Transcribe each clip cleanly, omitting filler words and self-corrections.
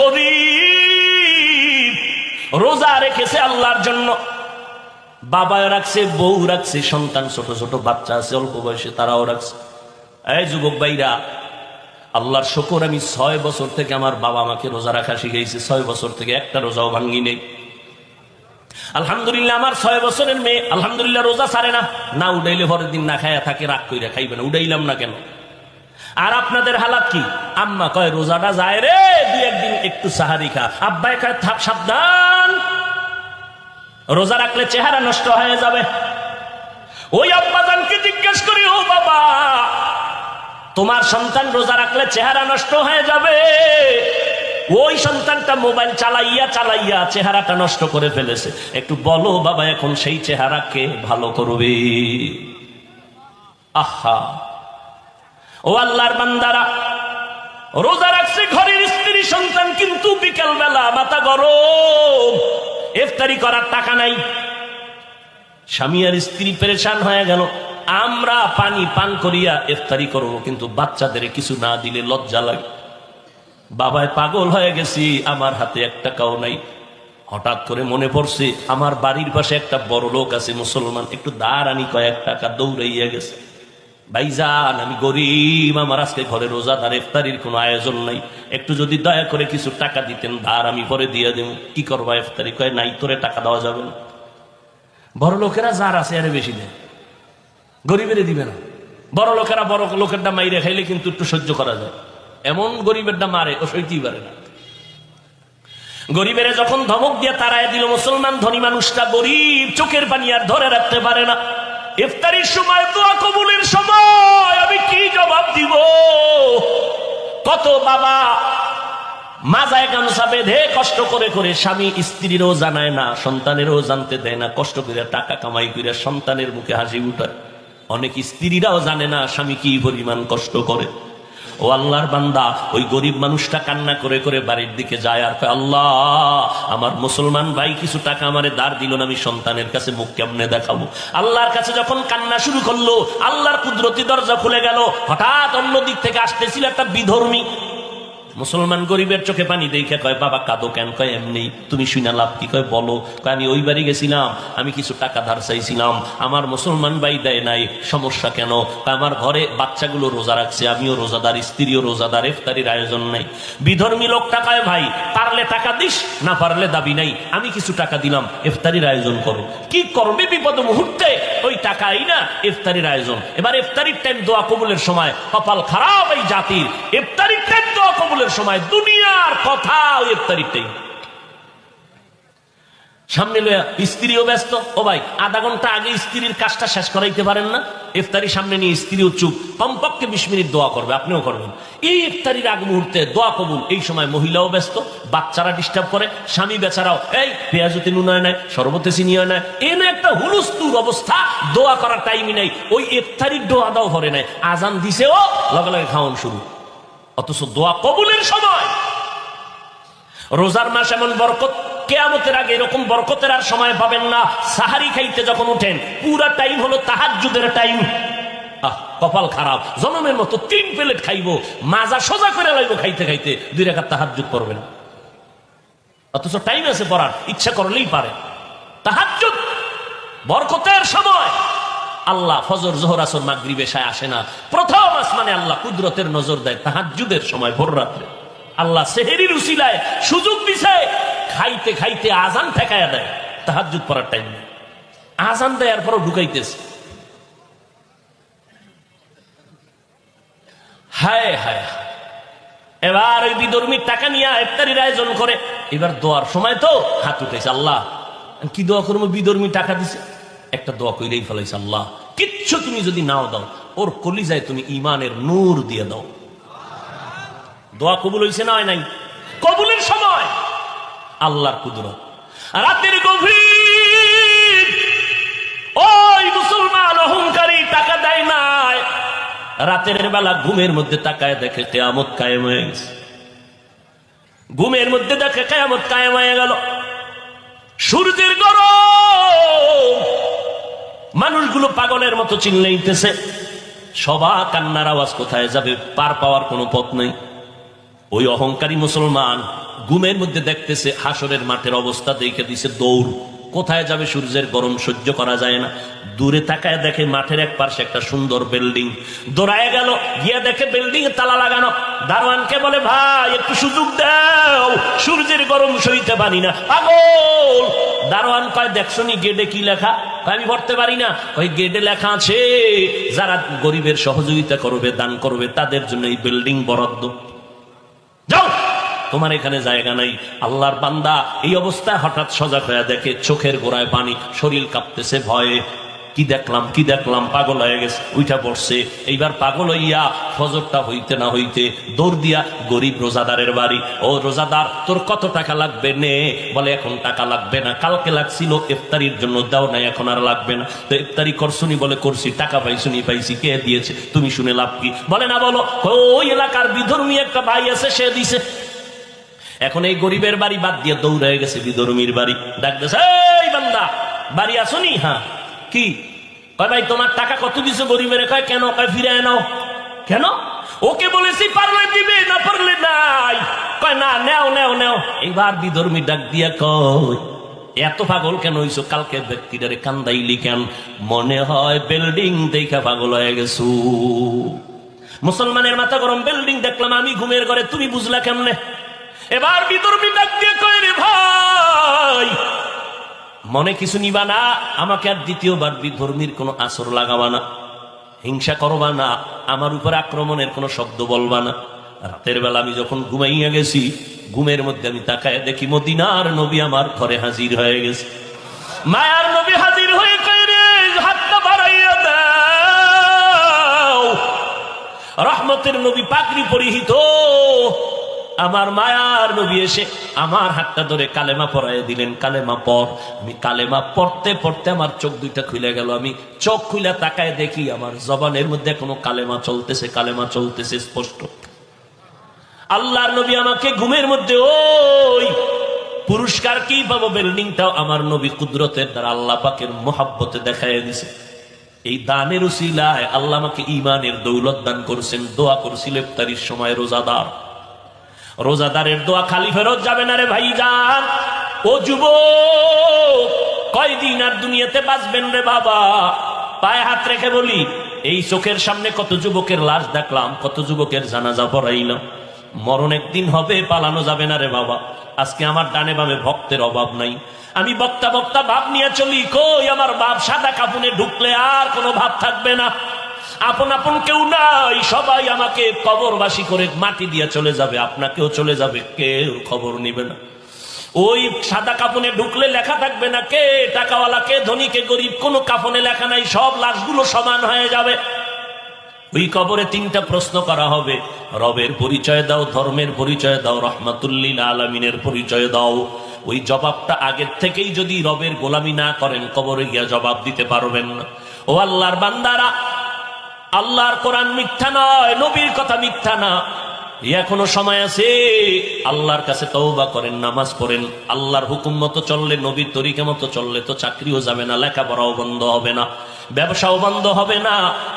গরিব, রোজা রেখেছে আল্লাহর জন্য, বাবাও রাখছে, বউ রাখছে, সন্তান ছোট ছোট বাচ্চা আছে অল্প বয়সে, তারাও রাখছে। এই যুবক ভাইরা, আল্লাহর শুকর, আমি 6 বছর থেকে আমার বাবা আমাকে রোজা রাখা শিখাইছে। 6 বছর থেকে একটা রোজাও ভাঙ্গি নেই। আলহামদুলিল্লাহ, আমার 6 বছরের মেয়ে আলহামদুলিল্লাহ রোজা ছাড়ে না। না উঠাইলে পরের দিন না খায়া থাকে, রাগ কইরা খাইবে না, উঠাইলাম না কেন। আর আপনাদের হালাত কি? আম্মা কয় রোজাটা যায় রে, 2-1 দিন একটু সাহারি খা। আব্বাই কয় থাক সাবধান, রোজা রাখলে চেহারা নষ্ট হয়ে যাবে। ওই আব্বাজানকে জিজ্ঞেস করি, ও বাবা, তোমার সন্তান রোজা রাখলে চেহারা নষ্ট হয়ে যাবে, ওই সন্তানটা মোবাইল চালাইয়া চালাইয়া চেহারাটা নষ্ট করে ফেলেছে, একটু বলো বাবা এখন সেই চেহারাকে ভালো করবে? আহা, ও আল্লাহর বান্দারা, রোজা রাখছে ঘরের স্ত্রী সন্তান, কিন্তু বিকেল বেলা মাথা গরম, ইফতারি করার টাকা নাই। স্বামী আর স্ত্রী পেরেশান হয়ে গেল। আমরা পানি পান করিয়া ইফতারি করবো, কিন্তু বাচ্চাদের কিছু না দিলে লজ্জা লাগে। বাবায় পাগল হয়ে গেছি, আমার হাতে 1 টাকাও নাই। হঠাৎ করে মনে পড়ছে আমার বাড়ির পাশে একটা বড় লোক আছে মুসলমান, একটু দাঁড় আনি, কয়েক টাকা দৌড়াইয়া গেছে। ভাইজান, আমি গরিব, আমার আজকে ঘরে রোজাদার, ইফতারির কোনো আয়োজন নাই, একটু যদি দয়া করে কিছু টাকা দিতেন, ধার আমি পরে দিয়ে দেব। কি করবা ইফতারি? কয় নাই, তোরে টাকা দেওয়া যাবে না। বড় লোকেরা যার আছে আরে বেশি দেয়, গরিবেরে দিবে না। বড় লোকেরা বড় লোকেরটা মাইরে খাইলে কিন্তু একটু সহ্য করা যায়, এমন গরিবেরটা মারে ও সইতেই পারে না। গরিবের যখন ধমক দিয়ে তারায় দিল, মুসলমান ধনী মানুষটা গরিব, চোখের পানি আর ধরে রাখতে পারে না। ইফতারির সময়, দোয়া কবুলের সময় আমি কি জবাব দিব? কত বাবা মাজায় গামছা বেঁধে কষ্ট করে করে, স্বামী স্ত্রীরও জানায় না, সন্তানেরও জানতে দেয় না, কষ্ট করে টাকা কামাই করে সন্তানের মুখে হাসি উঠায়। অনেক স্ত্রীরাও জানে না স্বামী কি পরিমাণ কষ্ট করে। ও আল্লাহর বান্দা, ওই গরিব মানুষটা কান্না করে করে বাড়ির দিকে যায় আর কয়, আল্লাহ, আমার মুসলমান ভাই কিছু টাকা আমারে ধার দিল না, আমি সন্তানের কাছে মুখ কেমনে দেখাবো? আল্লাহর কাছে যখন কান্না শুরু করলো, আল্লাহর কুদরতি দরজা খুলে গেল। হঠাৎ অন্য দিক থেকে আসতেছিল একটা বিধর্মী মুসলমান, গরিবের চোখে পানি দেখে কয়, বাবা কাঁদো কেন? কয় এমনি। তুমি শুনা লাভ কি? কয় বলো। কয় আমি ওই বাড়ি গেছিলাম, আমি কিছু টাকা ধার চাইছিলাম, আমার মুসলমান ভাই দেয় নাই। সমস্যা কেন? আমার ঘরে বাচ্চাগুলো রোজা রাখছে, আমিও রোজাদার, স্ত্রীও রোজাদার, ইফতারির আয়োজন নাই। বিধর্মী লোকটা কয়, ভাই পারলে টাকা দিস, না পারলে দাবি নাই, আমি কিছু টাকা দিলাম, ইফতারির আয়োজন করো। কি করবে বিপদ মুহূর্তে? ওই টাকাই না ইফতারির আয়োজন। এবার ইফতারির টাইম, দোয়া কবুলের সময়, কপাল খারাপ এই জাতির। ইফতারির টাইম, দোয়া কবুলের সময়, দুনিয়ার কথা ওই ইফতারির টাইম। সামনে লইয়া স্ত্রীও ব্যস্ত। ও ভাই, আধা ঘন্টা আগে স্ত্রীর কাজটা শেষ করাইতে পারেন না? ইফতারি সামনে নিয়ে স্ত্রীও চুপ, কমপক্ষে 20 মিনিট দোয়া করবে, আপনিও করবেন। এই ইফতারির আগ মুহূর্তে দোয়া কবুল, এই সময় মহিলাও ব্যস্ত, বাচ্চারা ডিস্টার্ব করে, স্বামী বেচারাও, এই পেঁয়াজতে নুন হয় নাই, শরবতে চিনি হয় নাই, এনে একটা হুলস্থুল অবস্থা, দোয়া করার টাইমই নাই। ওই ইফতারির দোয়া দাও ভরে নাই, আজান দিছেও লগে লগে খাওয়ান শুরু, অথচ দোয়া কবুলের সময়। রোজার মাস এমন বরকত, কিয়ামতের আগে এরকম বরকতের আর সময় পাবেন না। সাহারি খাইতে যখন উঠেন, পুরা টাইম হলো তাহাজ্জুদের টাইম। কপাল খারাপ, জনমের মতো 3 প্লেট খাইবো, মাজা সোজা করে লাইবো, খাইতে খাইতে 2 রাকাত তাহাজ্জুদ পড়বেন, অথচ টাইম আছে পড়ার, ইচ্ছা করলেই পারে। তাহাজ্জুদ বরকতের সময়। আল্লাহ ফজর, যোহর, আসর, মাগরিব, এশায় আসে না, প্রথম আসমানে আল্লাহ কুদরতের নজর দেয় তাহাজ্জুদের সময়, ভোর রাত্রে। আল্লাহ সেহেরির উসিলায় সুযোগ দিছে, খাইতে খাইতে আজান ঠেকায়া দেয়, তাহাজ্জুদ পড়ার টাইম নেই। আজান দেয় এরপরও ঢুকাইতেছে। হায় হায়। এবার ওই বিধর্মীর টাকা নিয়ে ইফতারির আয়োজন করে। এবার দোয়ার সময় তো হাত উঠেছে, আল্লাহ কি দোয়া করবো? বিধর্মী টাকা দিছে, একটা দোয়া কইলেই ফেলাইছে, আল্লাহ কিচ্ছু তুমি যদি নাও দাও, ওর কলিজায় তুমি ইমানের নূর দিয়ে দাও। দোয়া কবুল হয়েছে না হয় নাই? কবুলের সময় আল্লাহর কুদরত। রাতের গভীর, ওই মুসলমান অহংকারী টাকা দেয় নাই, রাতের বেলা ঘুমের মধ্যে তাকায় দেখে কিয়ামত কায়েম হয়ে গেছে। ঘুমের মধ্যে দেখে কিয়ামত কায়েম হয়ে গেল। সূর্যের গরম, মানুষগুলো পাগলের মতো চিল্লাইতেছে, সবা কান্নার আওয়াজ কোথায় যাবে, পার পাওয়ার কোনো পথ নেই। ওই অহংকারী মুসলমান ঘুমের মধ্যে দেখতেছে হাসরের মাঠের অবস্থা, দেখে দিছে দৌড়। কোথায় যাবে, সূর্যের গরম সহ্য করা যায় না। দূরে তাকায় দেখে মাঠের এক পাশে একটা সুন্দর বিল্ডিং। দৌড়ায় গেল, গিয়ে দেখে বিল্ডিং এ তালা লাগানো। দারোয়ানকে বলে, ভাই একটু সুযোগ দাও, সূর্যের গরম সইতে পারি না। পাগল। দারোয়ান কয়, দেখছো নি গেটে কি লেখা? আমি পড়তে পারি না। ওই গেটে লেখা আছে, যারা গরিবের সহযোগিতা করবে, দান করবে, তাদের জন্য এই বিল্ডিং বরাদ্দ। যাও, তোমার এখানে জায়গা নাই। আল্লাহর বান্দা এই অবস্থায় হঠাৎ সজাগ হয়ে দেখে চোখের গোড়ায় পানি, শরীর কাঁপতেছে ভয়ে। কি দেখলাম কি দেখলাম, পাগল হয়ে গেছে, উইঠা পড়ছে। এইবার পাগল হইয়া ফজরটা হইতে না হইতে দৌড় দিয়া গরিব রোজাদারের বাড়ি। ও রোজাদার, তোর কত টাকা লাগবে নে। বলে, এখন টাকা লাগবে না, কালকে লাগছিল, ইফতারির জন্য দাও নাই, এখন আর লাগবে না। তো ইফতারি করছুনি? বলে, করছি। টাকা পাইছুনি? পাইছি। কে দিয়েছে? তুমি শুনে লাভ কি? বলে, না বলো। ওই এলাকার বিধর্মী একটা ভাই আছে, সে দিছে। এখন এই গরিবের বাড়ি বাদ দিয়ে দৌড় হয়ে গেছে বিধর্মীর বাড়ি। ডাকতেছে, এই বান্দা, বাড়ি আসুনি? হ্যাঁ। কি? কয়, ভাই তোমার টাকা কত দিছে গরিবের? কয়, কেন? কয়, ফিরে নাও। কেন? ওকে বলেছি পারলে দিবে, না পারলে নাই। কয়, না, নেও নেও নেও। এইবার বিধর্মী ডাক দিয়া কয়, এত পাগল কেন হইছো? কালকে ব্যক্তিটারে কান্দাইলি কেন? মনে হয় বিল্ডিং দেখা পাগল হয়ে গেছো। মুসলমানের মাথা গরম। বিল্ডিং দেখলাম আমি ঘুমের ঘরে, তুমি বুঝলা কেমনে? এবার বিধর্মী ডাক দিয়ে কয়, রে ভাই, মনে কিছু নিবা না, আমাকে আর দ্বিতীয়বার বিধর্মীর কোনো আসর লাগাবা না, হিংসা করবা না, আমার উপর আক্রমণের কোনো শব্দ বলবা না। রাতের বেলা আমি যখন ঘুমাইয়া গেছি, ঘুমের মধ্যে আমি তাকায় দেখি মদিনার নবী আমার ঘরে হাজির হয়ে গেছে। মায়ার নবী হাজির হয়ে কয়, রে হাতটা বাড়াইয়া দাও। রহমতের নবী পাগড়ি পরিহিত আমার মায়ার নবী এসে আমার হাতটা ধরে কালেমা পড়াইয়া দিলেন। কালেমা পড়। আমি কালেমা পড়তে পড়তে আমার চোখ দুইটা খুলে গেল। আমি চোখ খুলে তাকায় দেখি আমার জবানের মধ্যে কোনো কালেমা চলতেছে, কালেমা চলতেছে স্পষ্ট। আল্লাহর নবী আমাকে ঘুমের মধ্যে, ওই পুরস্কার কি পাবো, বিল্ডিংটাও আমার নবী কুদরতের দ্বারা আল্লাহ পাকের মোহাব্বতে দেখাইয়া দিছে। এই দানের উসিলায় আল্লাহ আমাকে ঈমানের দৌলত দান করছেন। দোয়া করছিল ইফতারির সময় রোজাদার। রোজাদারের দোয়া খালি ফেরত যাবে না রে ভাইজান। ও যুবক, কয়দিন আর দুনিয়াতে বাঁচবেন রে বাবা? পায়ে হাত রেখে বলি, এই চোখের সামনে কত যুবকের লাশ দেখলাম, কত যুবকের জানাজা পড়াইলাম। মরণ একদিন হবে, পালানো যাবে না রে বাবা। আজকে আমার ডানে বামে ভক্তের অভাব নাই। আমি বক্তা বক্তা ভাব নিয়ে চলি, কই আমার বাপ সাদা কাপুনে ঢুকলে আর কোনো ভাব থাকবে না। আপন আপন কেউ নাই, সবাই আমাকে কবরবাসী করে মাটি দিয়ে চলে যাবে, আপনাকেও চলে যাবে, কেউ খবর নিবে না। ওই সাদা কাফনে ঢুকলে লেখা থাকবে না কে টাকাওয়ালা, কে ধনী, কে গরিব, কোনো কাফনে লেখা নাই, সব লাশগুলো সমান হয়ে যাবে। ওই কবরে তিনটা প্রশ্ন করা হবে, রবের পরিচয় দাও, ধর্মের পরিচয় দাও, রহমাতুল্লিল আলামিনের পরিচয় দাও। ওই জবাবটা আগের থেকেই যদি রবের গোলামি না করেন, কবরে গিয়া জবাব দিতে পারবেন না। ও আল্লাহর বান্দারা, আল্লাহর কোরআন মিথ্যা নয়, নবীর কথা মিথ্যা না। এখনো সময় আছে, আল্লাহর কাছে তওবা করেন, নামাজ পড়েন। আল্লাহর হুকুম মতো চললে, নবীর তরিকা মতো চললে তো চাকরিও যাবে না, লেখাপড়াও বন্ধ হবে না, ব্যবসাও বন্ধ হবে না।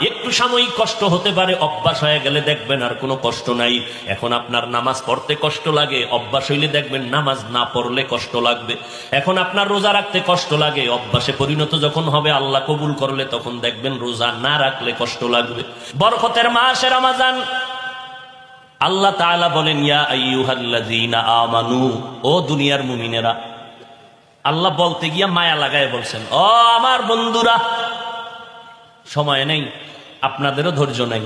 একটু সাময়িক কষ্ট হতে পারে, অভ্যাস হয়ে গেলে দেখবেন আর কোনো কষ্ট নাই। এখন আপনার নামাজ পড়তে কষ্ট লাগে, অভ্যাস হইলে দেখবেন নামাজ না পড়লে কষ্ট লাগবে। এখন আপনার রোজা রাখতে কষ্ট লাগে, অভ্যাসে পরিণত যখন হবে, আল্লাহ কবুল করলে তখন দেখবেন রোজা না রাখলে কষ্ট লাগবে। বরকতের মাসে রমজান, আল্লাহ তাআলা বলেন, ইয়া আইয়ুহাল্লাযীনা আমানু, ও দুনিয়ার মুমিনেরা। আল্লাহ বলতে গিয়া মায়া লাগায় বলছেন, ও আমার বন্ধুরা। সময় নেই, আপনাদেরও ধৈর্য নেই,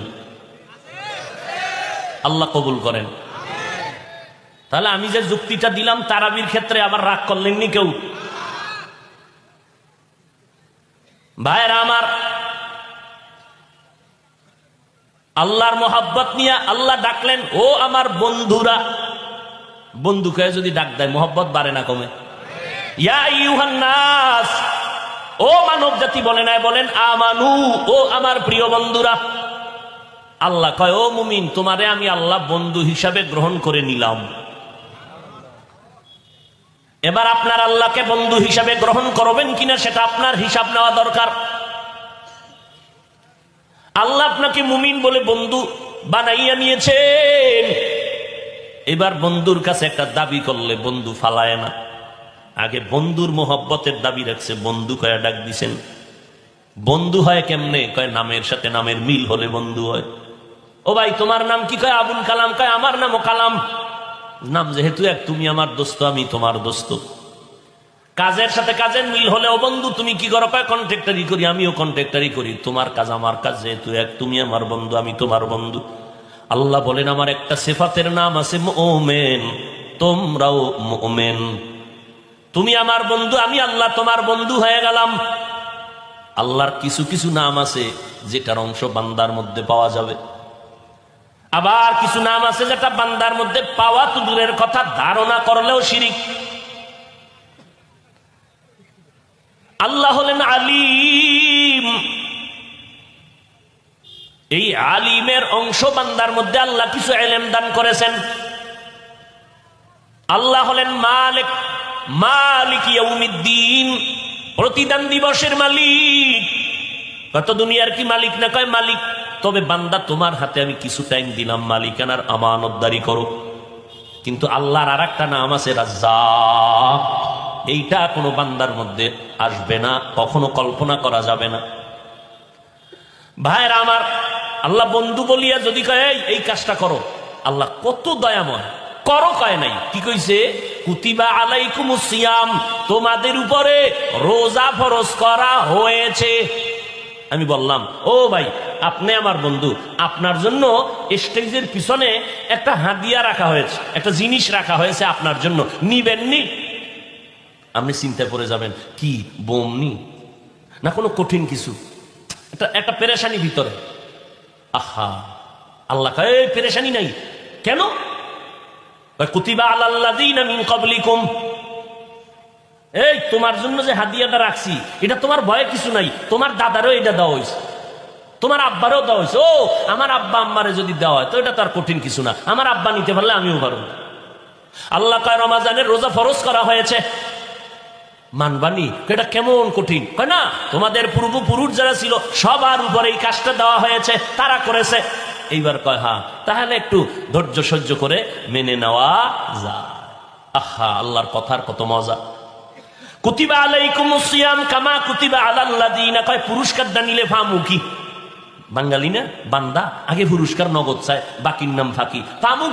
আল্লাহ কবুল করেন। তাহলে আমি যে যুক্তিটা দিলাম তারাবির ক্ষেত্রে আবার রাগ করলেননি কেউ? ভাইরা আমার, আল্লাহর মোহাব্বত নিয়ে আল্লাহ ডাকলেন, ও আমার বন্ধুরা। বন্ধুকে যদি ডাক দেয়, মোহাব্বত বাড়ে না কমে? ইয়া আইয়ুহান নাস, ও মানব জাতি বলে নাই, বলেন আমানু, ও আমার প্রিয় বন্ধুরা। আল্লাহ কয়, ও মুমিন, তোমারে আমি আল্লাহ বন্ধু হিসাবে গ্রহণ করে নিলাম। এবার আপনার আল্লাহকে বন্ধু হিসাবে গ্রহণ করবেন কিনা সেটা আপনার হিসাব নেওয়া দরকার। আল্লাহ আপনাকে মুমিন বলে বন্ধু বানাইয়া নিয়েছেন, এবার বন্ধুর কাছে একটা দাবি করলে বন্ধু ফালায় না, আগে বন্ধুর মোহব্বতের দাবি রাখছে, বন্ধু কয়া ডাক দিছেন। বন্ধু হয় কেমনে? কয় নামের সাথে নামের মিল হলে বন্ধু হয়। ও ভাই তোমার নাম কি? কয় আবুল কালাম। কয় আমার নামও কালাম। নাম যেহেতু এক, তুমি আমার দোস্ত, আমি তোমার দোস্ত। কাজের সাথে কাজের মিল হলে ও বন্ধু। তুমি কি করো? কয় কন্ট্রাক্টরি করি, আমিও কন্ট্রাক্টরি করি। তোমার কাজ আমার কাজ যেহেতু এক, তুমি আমার বন্ধু, আমি তোমার বন্ধু। আল্লাহ বলেন আমার একটা সিফাতের নাম আছে মুমিন, তোমরাও মুমিন। তুমি আমার বন্ধু, আমি আল্লাহ তোমার বন্ধু হয়ে গেলাম। আল্লাহর কিছু কিছু নাম আছে যেটার অংশ বান্দার মধ্যে পাওয়া যাবে, আবার কিছু নাম আছে যেটা বান্দার মধ্যে পাওয়া তো দূরের কথা, ধারণা করলেও শিরিক। আল্লাহ হলেন আলিম। এই আলিমের অংশ বান্দার মধ্যে আল্লাহ কিছু ইলম দান করেছেন। আল্লাহ হলেন মালিক, মালিক ইয়াউমিদ্দিন, প্রতিদান দিবসের মালিক। কত দুনিয়ার কি মালিক না? কয় মালিক। তবে বান্দা তোমার হাতে আমি কিছু টাইম দিলাম, মালিকানার আমানতদারি করো। কিন্তু আল্লাহর আর একটা নাম আছে রাজ্জাক। এইটা কোনো বান্দার মধ্যে আসবে না, কখনো কল্পনা করা যাবে না। ভাইরা আমার, আল্লাহ বন্ধু বলিয়া যদি কয় এই কাজটা করো, আল্লাহ কত দয়াময়। করো কয় নাই, কি কইছে? কুতিবা আলাইকুমুস সিয়াম, তোমাদের উপরে রোজা ফরজ করা হয়েছে। আমি বললাম ও ভাই আপনি আমার বন্ধু, আপনার জন্য স্টেজের পিছনে একটা হাদিয়া রাখা হয়েছে, একটা জিনিস রাখা হয়েছে আপনার জন্য, নিবেননি? আপনি চিন্তায় পড়ে যাবেন, কি বোম নি না কোনো কঠিন কিছু, একটা পেরেশানি ভিতরে। আহা, আল্লাহ কয় এই পেরেশানি নাই কেন? কুতিবা আলাল্লাযীনা মিন ক্বাবলিকুম, এই তোমার জন্য যে হাদিয়াটা রাখছি এটা তোমার ভয়ে কিছু নাই, তোমার দাদারও এটা দেওয়া হয়েছে, তোমার আব্বারও দেওয়া হয়েছে। ও আমার আব্বা আম্মারে যদি দেওয়া হয় তো এটা তার কঠিন কিছু না, আমার আব্বা নিতে পারলে আমিও পারব। আল্লাহ কয় রমাজানের রোজা ফরজ করা হয়েছে, মানবানি? এটা কেমন কঠিন? কয় না, তোমাদের পূর্বপুরুষ যারা ছিল সবার উপরে এই কাজটা দেওয়া হয়েছে, তারা করেছে। এইবার কয় হ্যাঁ, তাহলে একটু ধৈর্য সহ্য করে মেনে নেওয়া যায়। আহা, আল্লাহর কথার কত মজা। কুতিবা আলাইকুমুস সিয়াম কামা কুতিবা আলাল্লাযীনা, কয় পুরস্কারটা নিলে ফামু কি? বাঙালি না, বান্দা আগে পুরস্কার নগদ চায়, বাকির নাম ফাঁকি। ফামু